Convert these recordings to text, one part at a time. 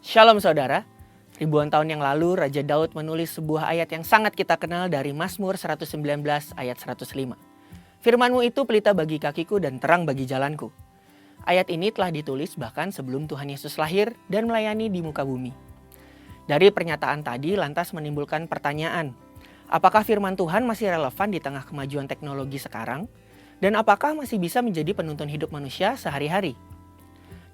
Shalom saudara, ribuan tahun yang lalu Raja Daud menulis sebuah ayat yang sangat kita kenal dari Mazmur 119 ayat 105. Firman-Mu itu pelita bagi kakiku dan terang bagi jalanku. Ayat ini telah ditulis bahkan sebelum Tuhan Yesus lahir dan melayani di muka bumi. Dari pernyataan tadi lantas menimbulkan pertanyaan, apakah firman Tuhan masih relevan di tengah kemajuan teknologi sekarang? Dan apakah masih bisa menjadi penuntun hidup manusia sehari-hari?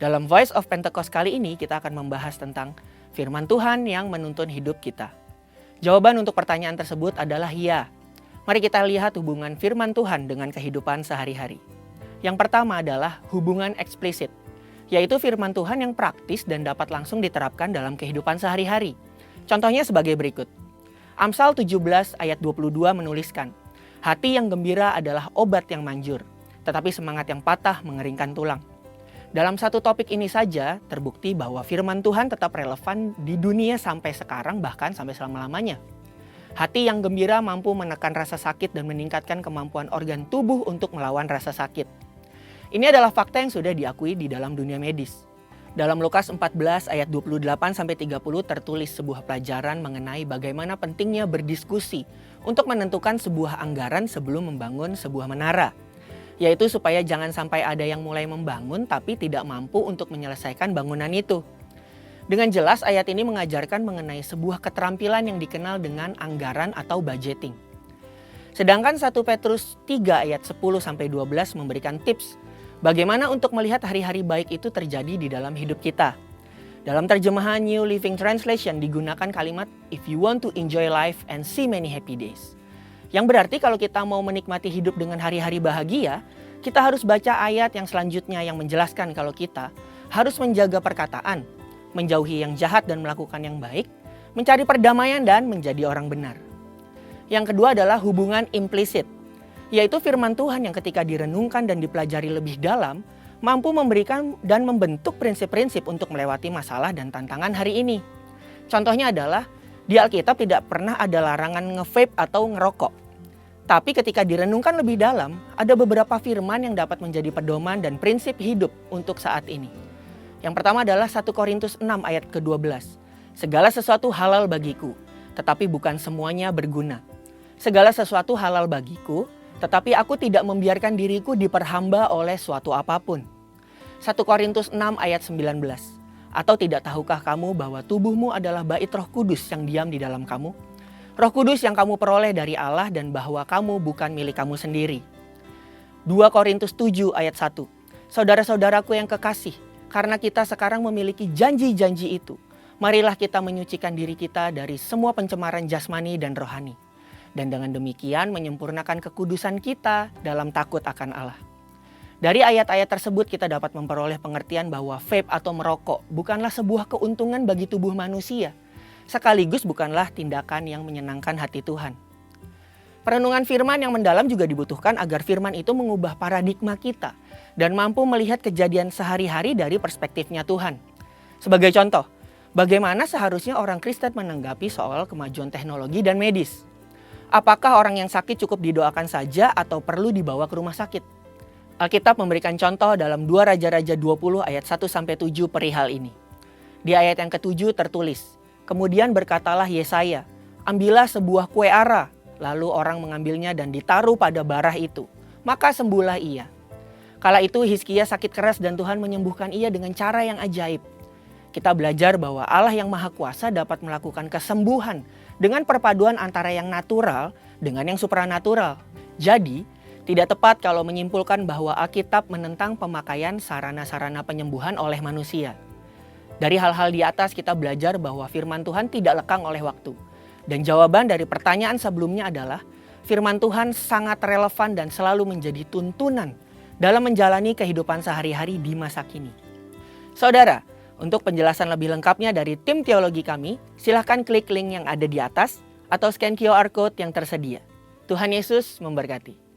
Dalam Voice of Pentecost kali ini kita akan membahas tentang firman Tuhan yang menuntun hidup kita. Jawaban untuk pertanyaan tersebut adalah ya. Mari kita lihat hubungan firman Tuhan dengan kehidupan sehari-hari. Yang pertama adalah hubungan eksplisit, yaitu firman Tuhan yang praktis dan dapat langsung diterapkan dalam kehidupan sehari-hari. Contohnya sebagai berikut. Amsal 17 ayat 22 menuliskan, hati yang gembira adalah obat yang manjur, tetapi semangat yang patah mengeringkan tulang. Dalam satu topik ini saja, terbukti bahwa firman Tuhan tetap relevan di dunia sampai sekarang, bahkan sampai selama-lamanya. Hati yang gembira mampu menekan rasa sakit dan meningkatkan kemampuan organ tubuh untuk melawan rasa sakit. Ini adalah fakta yang sudah diakui di dalam dunia medis. Dalam Lukas 14 ayat 28-30 tertulis sebuah pelajaran mengenai bagaimana pentingnya berdiskusi untuk menentukan sebuah anggaran sebelum membangun sebuah menara. Yaitu supaya jangan sampai ada yang mulai membangun tapi tidak mampu untuk menyelesaikan bangunan itu. Dengan jelas ayat ini mengajarkan mengenai sebuah keterampilan yang dikenal dengan anggaran atau budgeting. Sedangkan 1 Petrus 3 ayat 10-12 memberikan tips bagaimana untuk melihat hari-hari baik itu terjadi di dalam hidup kita. Dalam terjemahan New Living Translation digunakan kalimat if you want to enjoy life and see many happy days. Yang berarti kalau kita mau menikmati hidup dengan hari-hari bahagia, kita harus baca ayat yang selanjutnya yang menjelaskan kalau kita harus menjaga perkataan, menjauhi yang jahat dan melakukan yang baik, mencari perdamaian dan menjadi orang benar. Yang kedua adalah hubungan implisit, yaitu firman Tuhan yang ketika direnungkan dan dipelajari lebih dalam, mampu memberikan dan membentuk prinsip-prinsip untuk melewati masalah dan tantangan hari ini. Contohnya adalah, di Alkitab tidak pernah ada larangan nge-vape atau ngerokok. Tapi ketika direnungkan lebih dalam, ada beberapa firman yang dapat menjadi pedoman dan prinsip hidup untuk saat ini. Yang pertama adalah 1 Korintus 6 ayat ke-12. Segala sesuatu halal bagiku, tetapi bukan semuanya berguna. Segala sesuatu halal bagiku, tetapi aku tidak membiarkan diriku diperhamba oleh suatu apapun. 1 Korintus 6 ayat 19. Atau tidak tahukah kamu bahwa tubuhmu adalah bait Roh Kudus yang diam di dalam kamu? Roh Kudus yang kamu peroleh dari Allah dan bahwa kamu bukan milik kamu sendiri. 2 Korintus 7 ayat 1. Saudara-saudaraku yang kekasih, karena kita sekarang memiliki janji-janji itu, marilah kita menyucikan diri kita dari semua pencemaran jasmani dan rohani. Dan dengan demikian menyempurnakan kekudusan kita dalam takut akan Allah. Dari ayat-ayat tersebut kita dapat memperoleh pengertian bahwa vape atau merokok bukanlah sebuah keuntungan bagi tubuh manusia. Sekaligus bukanlah tindakan yang menyenangkan hati Tuhan. Perenungan firman yang mendalam juga dibutuhkan agar firman itu mengubah paradigma kita dan mampu melihat kejadian sehari-hari dari perspektifnya Tuhan. Sebagai contoh, bagaimana seharusnya orang Kristen menanggapi soal kemajuan teknologi dan medis? Apakah orang yang sakit cukup didoakan saja atau perlu dibawa ke rumah sakit? Alkitab memberikan contoh dalam 2 Raja-Raja 20 ayat 1-7 perihal ini. Di ayat yang ke-7 tertulis, kemudian berkatalah Yesaya, ambillah sebuah kue ara, lalu orang mengambilnya dan ditaruh pada barah itu, maka sembuhlah ia. Kala itu Hizkia sakit keras dan Tuhan menyembuhkan ia dengan cara yang ajaib. Kita belajar bahwa Allah yang Maha Kuasa dapat melakukan kesembuhan dengan perpaduan antara yang natural dengan yang supranatural. Jadi, tidak tepat kalau menyimpulkan bahwa Alkitab menentang pemakaian sarana-sarana penyembuhan oleh manusia. Dari hal-hal di atas kita belajar bahwa firman Tuhan tidak lekang oleh waktu. Dan jawaban dari pertanyaan sebelumnya adalah firman Tuhan sangat relevan dan selalu menjadi tuntunan dalam menjalani kehidupan sehari-hari di masa kini. Saudara, untuk penjelasan lebih lengkapnya dari tim teologi kami, silahkan klik link yang ada di atas atau scan QR Code yang tersedia. Tuhan Yesus memberkati.